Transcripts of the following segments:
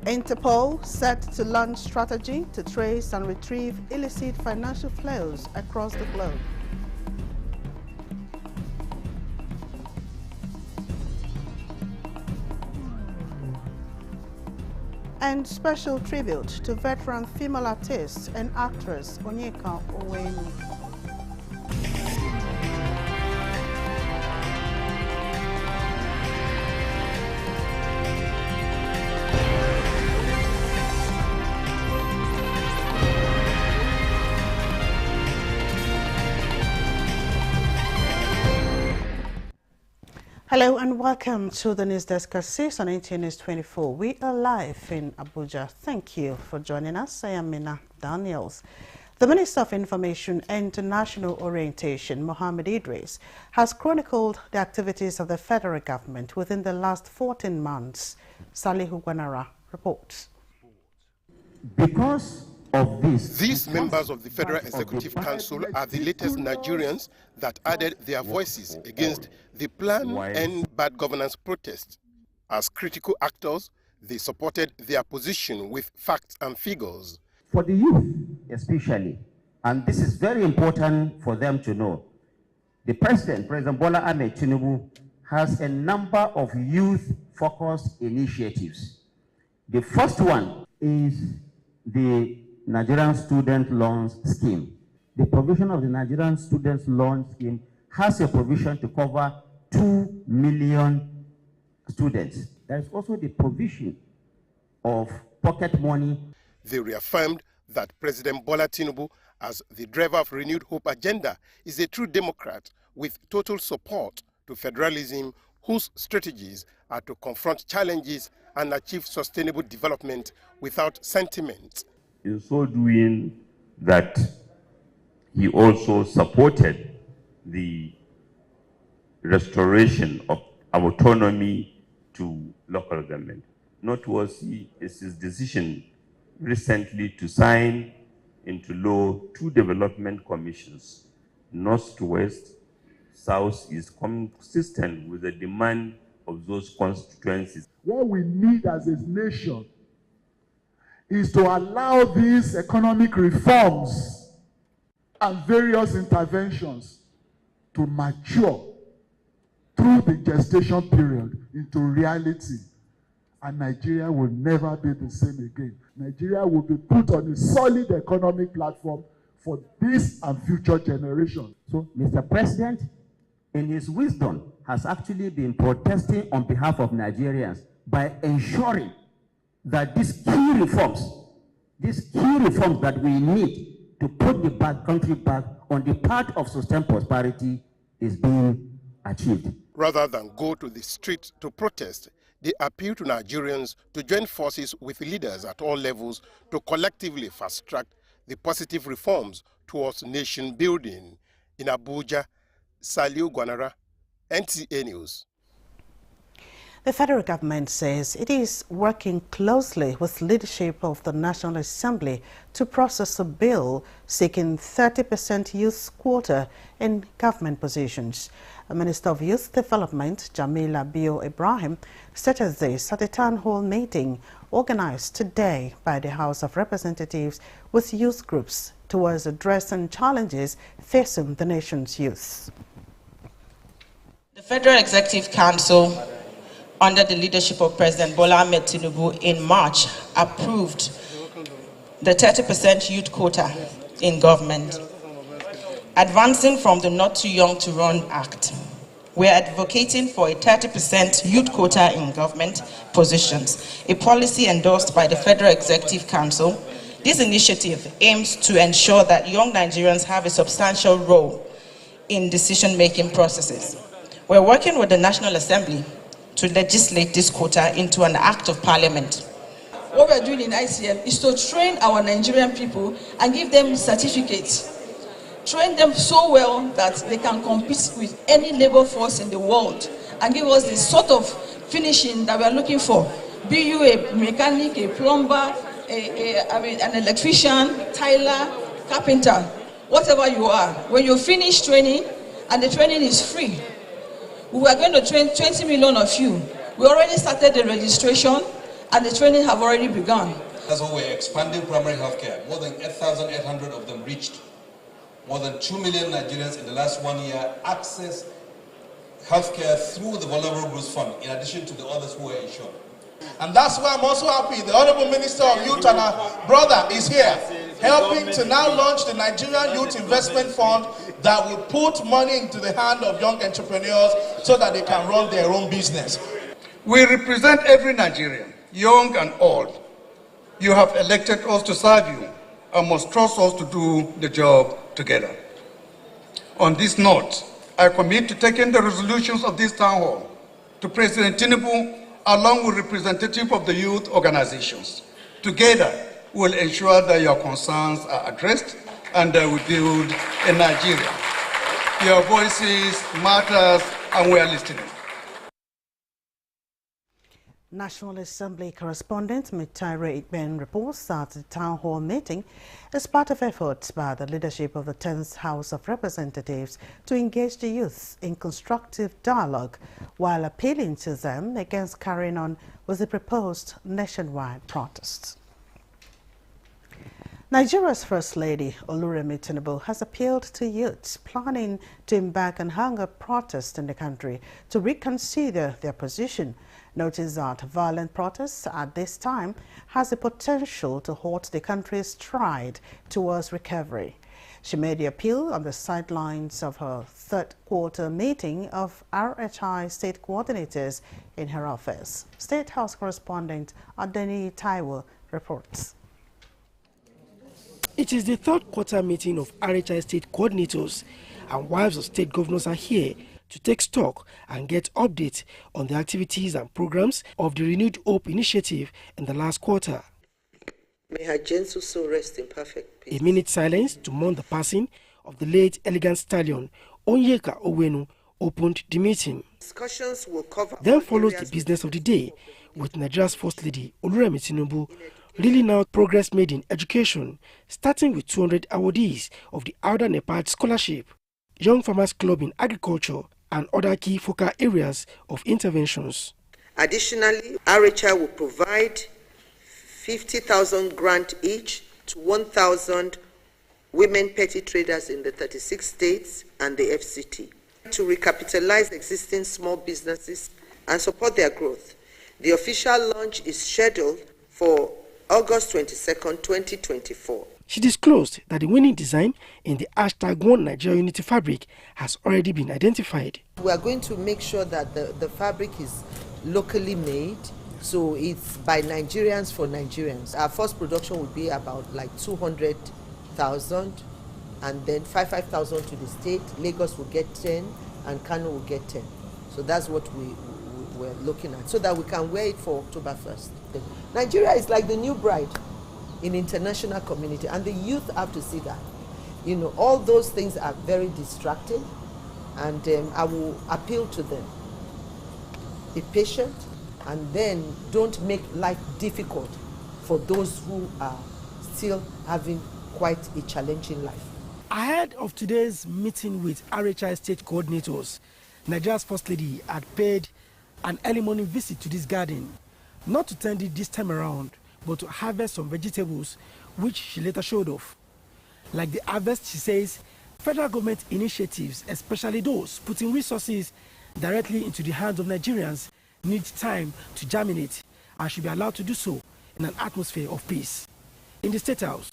Interpol set to launch strategy to trace and retrieve illicit financial flows across the globe. And special tribute to veteran female artist and actress Onyeka Onwenu. Hello and welcome to the News Desk at 6 on Nta News24. We are live in Abuja. Thank you for joining us. I am Nta Daniels. The Minister of Information and International Orientation, Mohammed Idris, has chronicled the activities of the federal government within the last 14 months. Salihu Gwanara reports. Because of this, these members of the Federal Executive Council are the latest Nigerians that added their voices against the Plan and Bad Governance protest. As critical actors, they supported their position with facts and figures. For the youth especially, and this is very important for them to know, the President Bola Ahmed Tinubu, has a number of youth-focused initiatives. The first one is the Nigerian Student Loans Scheme. The provision of the Nigerian Student Loan Scheme has a provision to cover 2 million students. There is also the provision of pocket money. They reaffirmed that President Bola Tinubu, as the driver of Renewed Hope agenda, is a true Democrat with total support to federalism, whose strategies are to confront challenges and achieve sustainable development without sentiment. In so doing, that he also supported the restoration of autonomy to local government. Not was his decision recently to sign into law 2 development commissions, north to west, south, is consistent with the demand of those constituencies. What we need as a nation is to allow these economic reforms and various interventions to mature through the gestation period into reality. And Nigeria will never be the same again. Nigeria will be put on a solid economic platform for this and future generations. So, Mr. President, in his wisdom, has actually been protesting on behalf of Nigerians by ensuring that these key reforms that we need to put the country back on the path of sustained prosperity is being achieved. Rather than go to the street to protest, they appeal to Nigerians to join forces with leaders at all levels to collectively fast-track the positive reforms towards nation building. In Abuja, Saliu Gwanara, Nta News. The federal government says it is working closely with leadership of the National Assembly to process a bill seeking 30% youth quota in government positions. The Minister of Youth Development, Jamila Bio Ibrahim, stated this at a town hall meeting organized today by the House of Representatives with youth groups towards addressing challenges facing the nation's youth. The Federal Executive Council, under the leadership of President Bola Ahmed Tinubu, in March, approved the 30% youth quota in government. Advancing from the Not Too Young to Run Act, we're advocating for a 30% youth quota in government positions, a policy endorsed by the Federal Executive Council. This initiative aims to ensure that young Nigerians have a substantial role in decision-making processes. We're working with the National Assembly to legislate this quota into an act of parliament. What we're doing in ICM is to train our Nigerian people and give them certificates. Train them so well that they can compete with any labor force in the world and give us the sort of finishing that we are looking for. Be you a mechanic, a plumber, an electrician, tiler, carpenter, whatever you are. When you finish training, and the training is free, we are going to train 20 million of you. We already started the registration, and the training have already begun. That's why we're expanding primary healthcare. More than 8,800 of them reached. More than 2 million Nigerians in the last 1 year access healthcare through the Vulnerable Groups Fund, in addition to the others who are insured. And that's why I'm also happy the Honorable Minister of Youth and our brother is here, helping to now launch the Nigerian Youth Investment Fund that will put money into the hand of young entrepreneurs so that they can run their own business. We represent every Nigerian, young and old. You have elected us to serve you and must trust us to do the job together. On this note, I commit to taking the resolutions of this town hall to President Tinubu along with representatives of the youth organizations. Together, we will ensure that your concerns are addressed and that we build a Nigeria. Your voices matter and we are listening. National Assembly correspondent Nta News24 reports that the town hall meeting is part of efforts by the leadership of the 10th House of Representatives to engage the youth in constructive dialogue while appealing to them against carrying on with the proposed nationwide protests. Nigeria's First Lady, Oluremi Tinubu, has appealed to youths planning to embark on hunger protests in the country to reconsider their position, noting that violent protests at this time has the potential to halt the country's stride towards recovery. She made the appeal on the sidelines of her third quarter meeting of RHI state coordinators in her office. State House correspondent Nta News24 reports. It is the third quarter meeting of RHI state coordinators, and wives of state governors are here to take stock and get updates on the activities and programs of the Renewed Hope initiative in the last quarter. May her gentle soul rest in perfect peace. A minute silence to mourn the passing of the late elegant stallion Onyeka Owenu opened the meeting. Discussions will cover. Then follows the business of the day, with Nigeria's First Lady Oluremi Tinubu reeling out progress made in education, starting with 200 awardees of the Elder Nepal Scholarship, Young Farmers Club in Agriculture, and other key focal areas of interventions. Additionally, RHI will provide 50,000 grant each to 1,000 women petty traders in the 36 states and the FCT to recapitalize existing small businesses and support their growth. The official launch is scheduled for August 22nd, 2024. She disclosed that the winning design in the #OneNigeria fabric has already been identified. We are going to make sure that the fabric is locally made, so it's by Nigerians for Nigerians. Our first production will be about like 200,000, and then 5,000 to the state. Lagos will get 10 and Kano will get 10. So that's what we're looking at, so that we can wear it for October 1st. Nigeria is like the new bride in international community, and the youth have to see that. You know, all those things are very distracting, and I will appeal to them. Be patient, and then don't make life difficult for those who are still having quite a challenging life. Ahead of today's meeting with RHI state coordinators, Nigeria's First Lady had paid an early morning visit to this garden, not to tend it this time around, but to harvest some vegetables, which she later showed off. Like the harvest, she says, federal government initiatives, especially those putting resources directly into the hands of Nigerians, need time to germinate and should be allowed to do so in an atmosphere of peace. In the State House,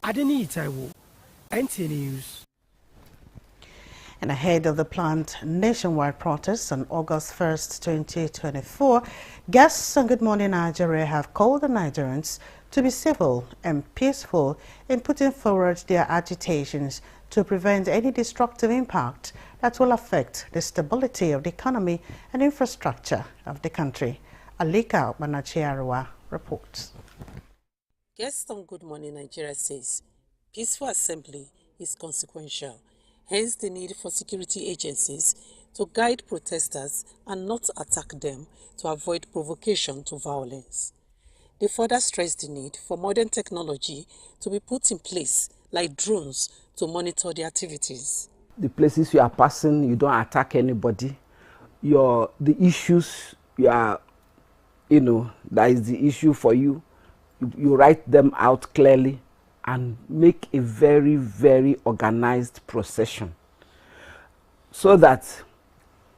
Nta News24, Nta News. And ahead of the planned nationwide protests on August 1st, 2024, guests on Good Morning Nigeria have called on Nigerians to be civil and peaceful in putting forward their agitations to prevent any destructive impact that will affect the stability of the economy and infrastructure of the country. Alika Manachiarwa reports. Guests on Good Morning Nigeria says peaceful assembly is consequential. Hence the need for security agencies to guide protesters and not attack them to avoid provocation to violence. They further stressed the need for modern technology to be put in place, like drones, to monitor the activities. The places you are passing, you don't attack anybody. The issues you are that is the issue for you. You write them out clearly and make a very, very organized procession so that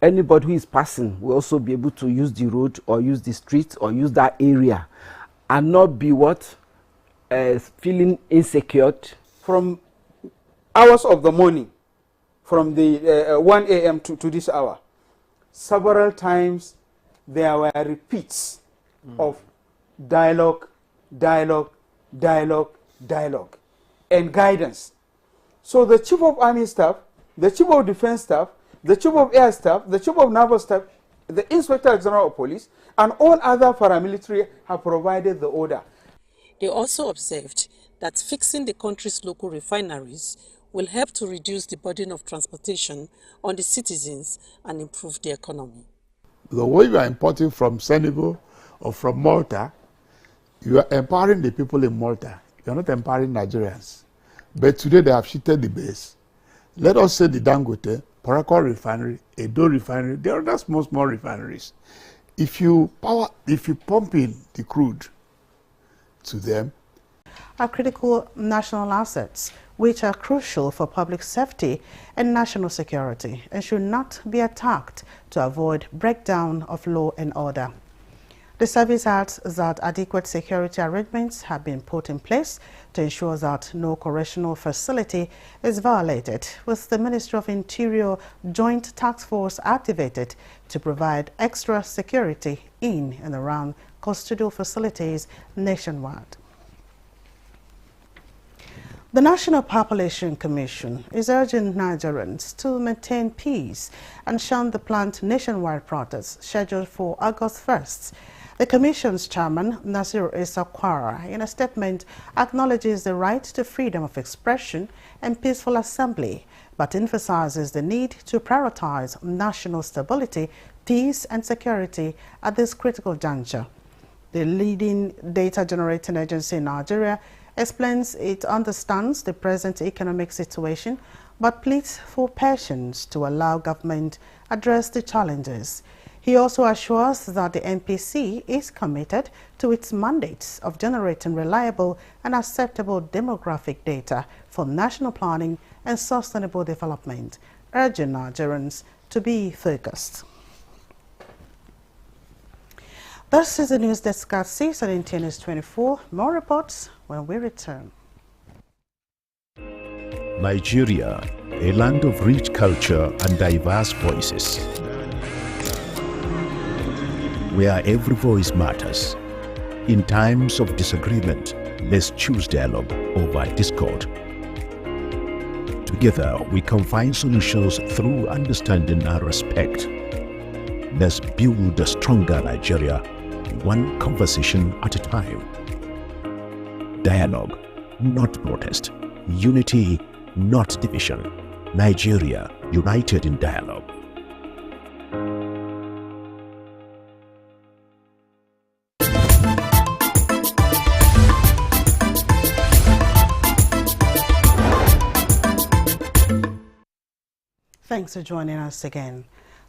anybody who is passing will also be able to use the road or use the street or use that area and not be feeling insecure. From hours of the morning, from the 1 a.m. to this hour, several times there were repeats of dialogue, and guidance. So the Chief of Army Staff, the Chief of Defense Staff, the Chief of Air Staff, the Chief of Naval Staff, the Inspector General of Police, and all other paramilitary have provided the order. They also observed that fixing the country's local refineries will help to reduce the burden of transportation on the citizens and improve the economy. The way you are importing from Senegal or from Malta, you are empowering the people in Malta. You are not empowering Nigerians. But today they have shifted the base. Let us say the Dangote, Paracord refinery, Edo refinery, there are other small refineries. If you pump in the crude to them, are critical national assets which are crucial for public safety and national security and should not be attacked to avoid breakdown of law and order. The service adds that adequate security arrangements have been put in place to ensure that no correctional facility is violated, with the Ministry of Interior Joint Task Force activated to provide extra security in and around custodial facilities nationwide. The National Population Commission is urging Nigerians to maintain peace and shun the planned nationwide protests scheduled for August 1st. The Commission's chairman, Nasir Isakwara, in a statement acknowledges the right to freedom of expression and peaceful assembly, but emphasizes the need to prioritize national stability, peace and security at this critical juncture. The leading data generating agency in Nigeria explains it understands the present economic situation, but pleads for patience to allow government address the challenges. He also assures that the NPC is committed to its mandates of generating reliable and acceptable demographic data for national planning and sustainable development, urging Nigerians to be focused. This is the news desk at 6 on Nta News24. More reports when we return. Nigeria, a land of rich culture and diverse voices, where every voice matters. In times of disagreement, let's choose dialogue over discord. Together, we can find solutions through understanding and respect. Let's build a stronger Nigeria, one conversation at a time. Dialogue, not protest. Unity, not division. Nigeria, united in dialogue. Thanks for joining us again.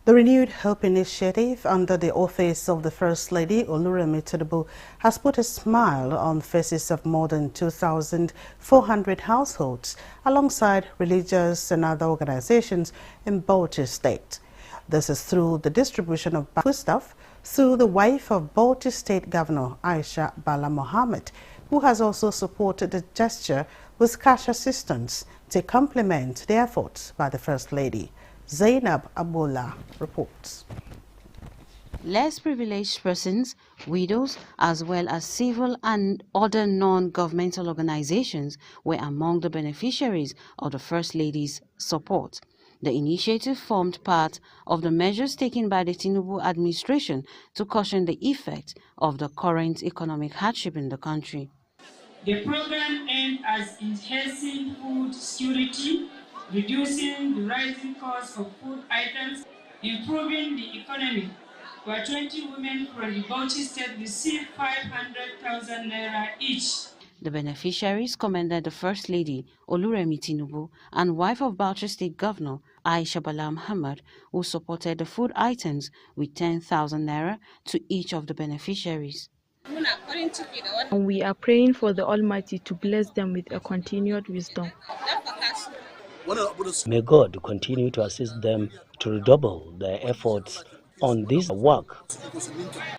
The Renewed Hope Initiative under the office of the First Lady, Oluremi Tinubu, has put a smile on faces of more than 2,400 households alongside religious and other organizations in Bauchi State. This is through the distribution of foodstuff through the wife of Bauchi State Governor Aisha Bala Mohammed, who has also supported the gesture with cash assistance to complement the efforts by the First Lady. Zainab Abullah reports. Less privileged persons, widows, as well as civil and other non-governmental organizations were among the beneficiaries of the First Lady's support. The initiative formed part of the measures taken by the Tinubu administration to cushion the effect of the current economic hardship in the country. The program aimed at enhancing food security, reducing the rising cost of food items, improving the economy, where 20 women from the Bauchi State received 500,000 naira each. The beneficiaries commended the First Lady, Oluremi Tinubu, and wife of Bauchi State Governor, Aisha Bala Muhammad, who supported the food items with 10,000 naira to each of the beneficiaries. And we are praying for the Almighty to bless them with a continued wisdom. May God continue to assist them to redouble their efforts on this work.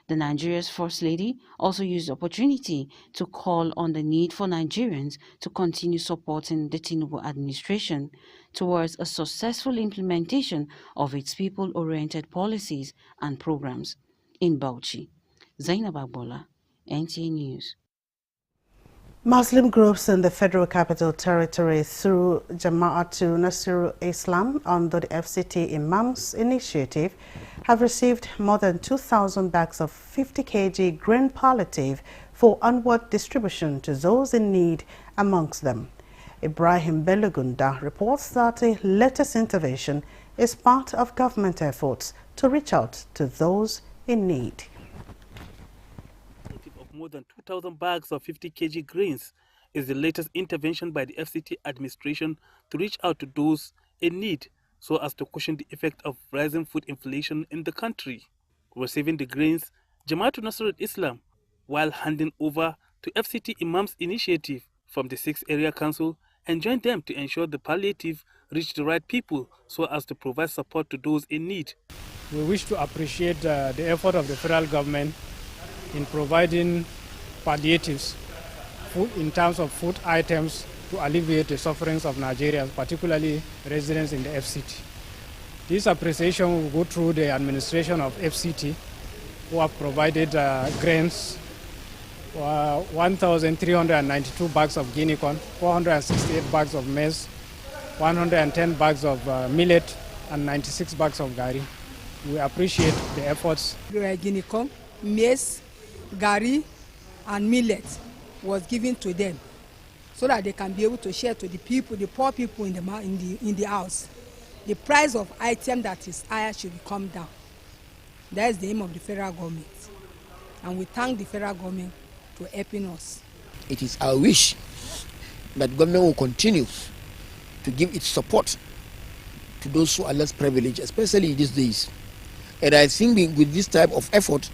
The Nigeria's First Lady also used the opportunity to call on the need for Nigerians to continue supporting the Tinubu administration towards a successful implementation of its people-oriented policies and programs. In Bauchi, Zainab Agbola, NTA News. Muslim groups in the Federal Capital Territory through Nta Islam under the FCT Imams Initiative have received more than 2,000 bags of 50 kg grain palliative for onward distribution to those in need amongst them. Ibrahim Belugunda reports that the latest intervention is part of government efforts to reach out to those in need. Of more than 2,000 bags of 50 kg grains is the latest intervention by the FCT administration to reach out to those in need so as to cushion the effect of rising food inflation in the country. Receiving the grains, Nta Islam, while handing over to FCT Imams Initiative from the 6th Area Council, enjoined them to ensure the palliative reach the right people so as to provide support to those in need. We wish to appreciate the effort of the federal government in providing palliatives in terms of food items to alleviate the sufferings of Nigerians, particularly residents in the FCT. This appreciation will go through the administration of FCT, who have provided grains, 1,392 bags of guinea corn, 468 bags of maize, 110 bags of millet, and 96 bags of gari. We appreciate the efforts. Guinea corn, maize, gari, and millet was given to them so that they can be able to share to the people, the poor people in the house. The price of item that is higher should come down. That is the aim of the federal government. And we thank the federal government for helping us. It is our wish that government will continue to give its support to those who are less privileged, especially these days. And I think with this type of effort,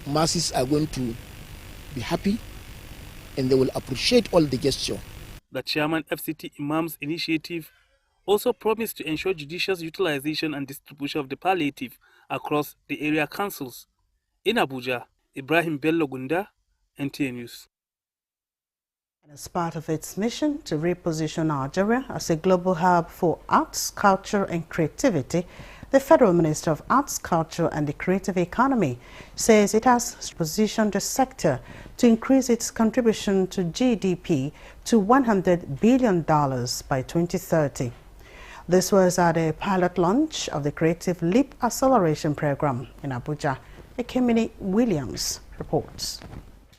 masses are going to be happy and they will appreciate all the gesture. The chairman FCT Imams Initiative also promised to ensure judicious utilization and distribution of the palliative across the area councils. In Abuja, Ibrahim Belugunda, NTA News. As part of its mission to reposition Nigeria as a global hub for arts, culture and creativity, the Federal Minister of Arts, Culture and the Creative Economy says it has positioned the sector to increase its contribution to GDP to $100 billion by 2030. This was at a pilot launch of the Creative Leap Acceleration Program in Abuja. Ekemini Williams reports.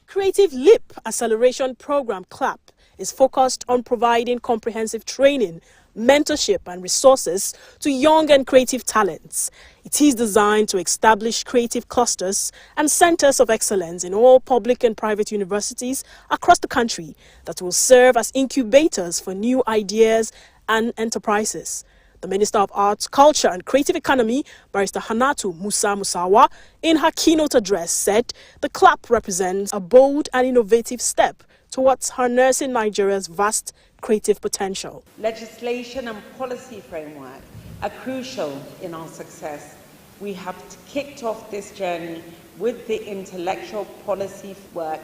Creative Leap Acceleration Program CLAP is focused on providing comprehensive training, mentorship and resources to young and creative talents. It is designed to establish creative clusters and centers of excellence in all public and private universities across the country that will serve as incubators for new ideas and enterprises. The Minister of Arts, Culture and Creative Economy, Barrister Hannatu Musa Musawa, in her keynote address said the CLAP represents a bold and innovative step towards harnessing Nigeria's vast creative potential. Legislation and policy framework are crucial in our success. We have kicked off this journey with the intellectual policy work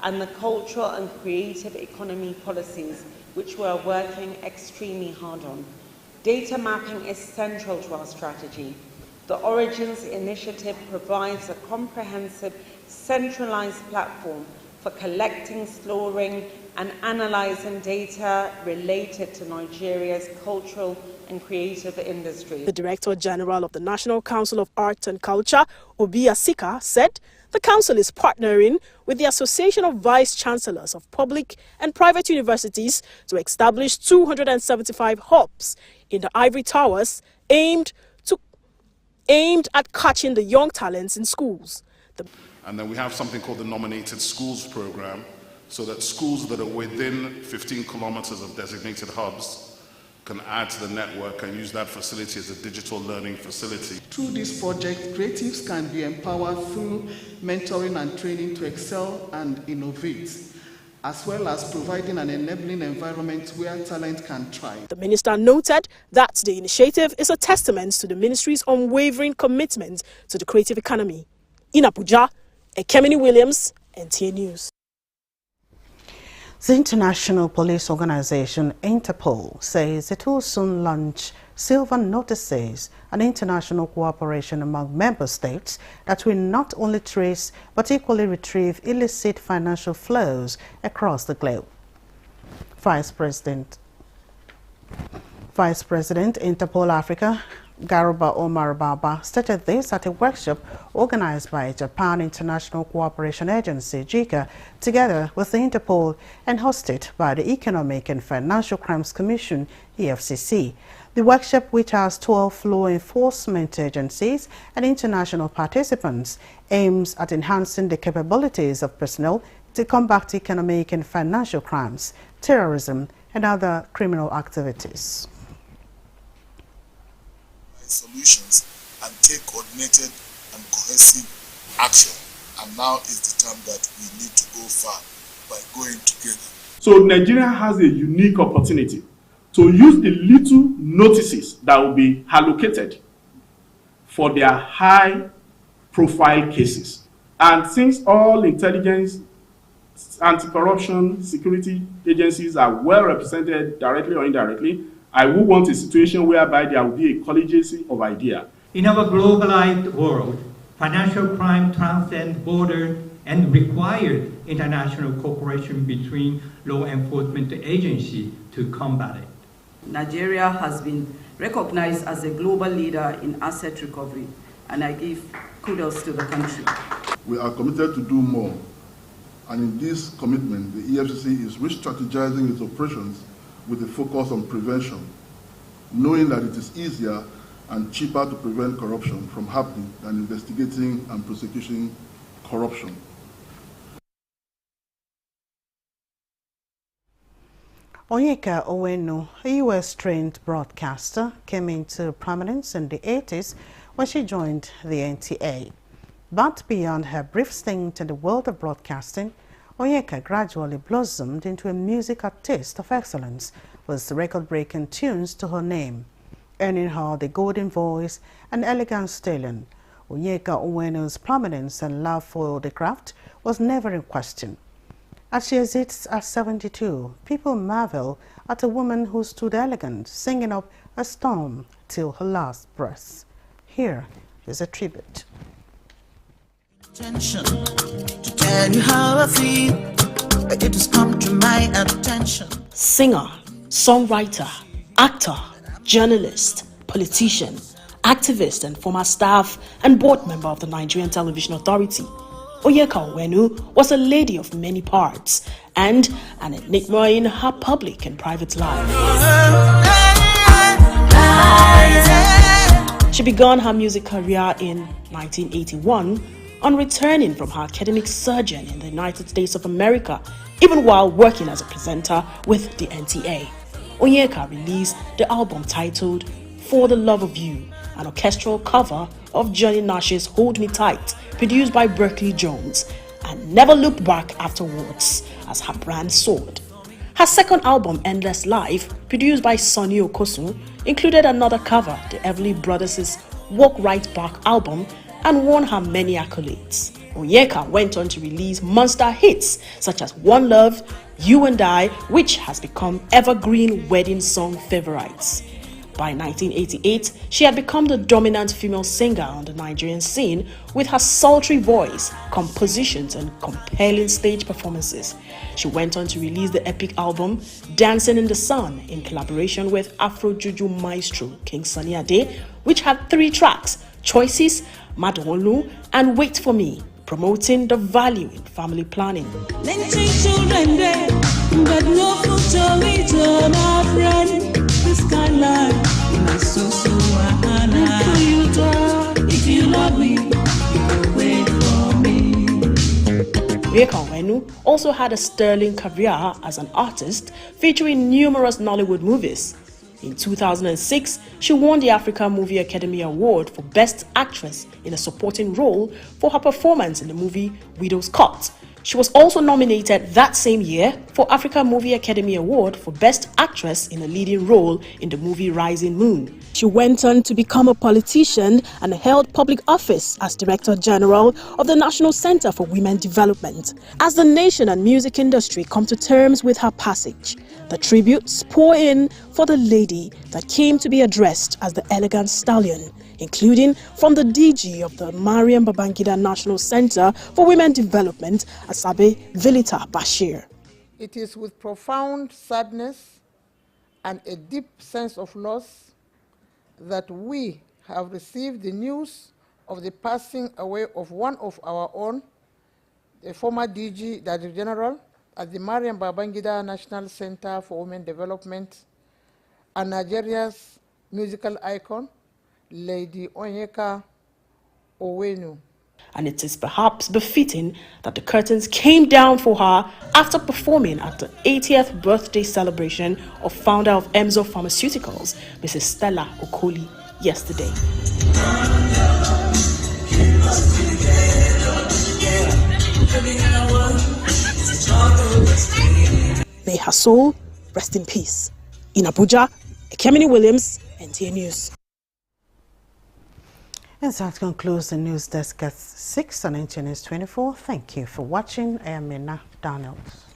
and the cultural and creative economy policies, which we are working extremely hard on. Data mapping is central to our strategy. The Origins initiative provides a comprehensive, centralized platform for collecting, storing, and analyzing data related to Nigeria's cultural and creative industry. The Director General of the National Council of Arts and Culture, Obi Asika, said the council is partnering with the Association of Vice Chancellors of Public and Private Universities to establish 275 hubs in the Ivory Towers aimed at catching the young talents in schools. And then we have something called the Nominated Schools Program, so that schools that are within 15 kilometers of designated hubs can add to the network and use that facility as a digital learning facility. Through this project, creatives can be empowered through mentoring and training to excel and innovate, as well as providing an enabling environment where talent can thrive. The minister noted that the initiative is a testament to the ministry's unwavering commitment to the creative economy. In Abuja, Ekemini Williams, Nta News. The International Police Organization, Interpol, says it will soon launch silver notices, an international cooperation among member states that will not only trace but equally retrieve illicit financial flows across the globe. Vice President Interpol Africa, Garuba Omar Baba, stated this at a workshop organized by Japan International Cooperation Agency, JICA, together with the Interpol and hosted by the Economic and Financial Crimes Commission, EFCC. The workshop, which has 12 law enforcement agencies and international participants, aims at enhancing the capabilities of personnel to combat economic and financial crimes, terrorism, and other criminal activities. Solutions and take coordinated and cohesive action, and now is the time that we need to go far by going together. So Nigeria has a unique opportunity to use the little notices that will be allocated for their high profile cases. And since all intelligence, anti-corruption, security agencies are well represented directly or indirectly, I would want a situation whereby there will be a collegiality of idea. In our globalized world, financial crime transcends borders and requires international cooperation between law enforcement agencies to combat it. Nigeria has been recognized as a global leader in asset recovery, and I give kudos to the country. We are committed to do more, and in this commitment, the EFCC is re-strategizing its operations with a focus on prevention, knowing that it is easier and cheaper to prevent corruption from happening than investigating and prosecuting corruption. Onyeka Owenu, a US-trained broadcaster, came into prominence in the 80s when she joined the NTA. But beyond her brief stint in the world of broadcasting, Onyeka gradually blossomed into a music artist of excellence with record-breaking tunes to her name, earning her the golden voice and elegant stallion. Onyeka Owenu's prominence and love for the craft was never in question. As she exits at 72, people marvel at a woman who stood elegant, singing up a storm till her last breath. Here is a tribute. Attention to tell you how I feel. It has come to my attention. Singer, songwriter, actor, journalist, politician, activist, and former staff and board member of the Nigerian Television Authority, Onyeka Owenu was a lady of many parts and an enigma in her public and private life. She began her music career in 1981 on returning from her academic sojourn in the United States of America, even while working as a presenter with the NTA. Onyeka released the album titled For the Love of You, an orchestral cover of Johnny Nash's Hold Me Tight, produced by Berkeley Jones, and never looked back afterwards as her brand soared. Her second album, Endless Life, produced by Sonny Okosun, included another cover, the Everly Brothers' Walk Right Back album, and won her many accolades. Onyeka went on to release monster hits such as One Love, You and I, which has become evergreen wedding song favorites. By 1988, she had become the dominant female singer on the Nigerian scene with her sultry voice, compositions, and compelling stage performances. She went on to release the epic album Dancing in the Sun in collaboration with Afro Juju maestro King Sunny Ade, which had 3 tracks: Choices, Madolu, and Wait For Me, promoting the value in family planning. Onyeka Owenu also had a sterling career as an artist, featuring numerous Nollywood movies. In 2006, she won the Africa Movie Academy Award for Best Actress in a Supporting Role for her performance in the movie Widow's Cut. She was also nominated that same year for Africa Movie Academy Award for Best Actress in a Leading Role in the movie Rising Moon. She went on to become a politician and held public office as Director General of the National Center for Women Development. As the nation and music industry come to terms with her passage, the tributes pour in for the lady that came to be addressed as the elegant stallion, including from the DG of the Mariam Babangida National Center for Women Development, Asabe Vilita Bashir. It is with profound sadness and a deep sense of loss that we have received the news of the passing away of one of our own, the former DG, Director General, at the Mariam Babangida National Center for Women Development, and Nigeria's musical icon, Lady Onyeka Owenu. And it is perhaps befitting that the curtains came down for her after performing at the 80th birthday celebration of founder of Emzo Pharmaceuticals, Mrs. Stella Okoli, yesterday. May her soul rest in peace. In Abuja, Ekemini Williams, Nta News. And that concludes the news desk at 6 on Nta News 24. Thank you for watching. I am Nta News.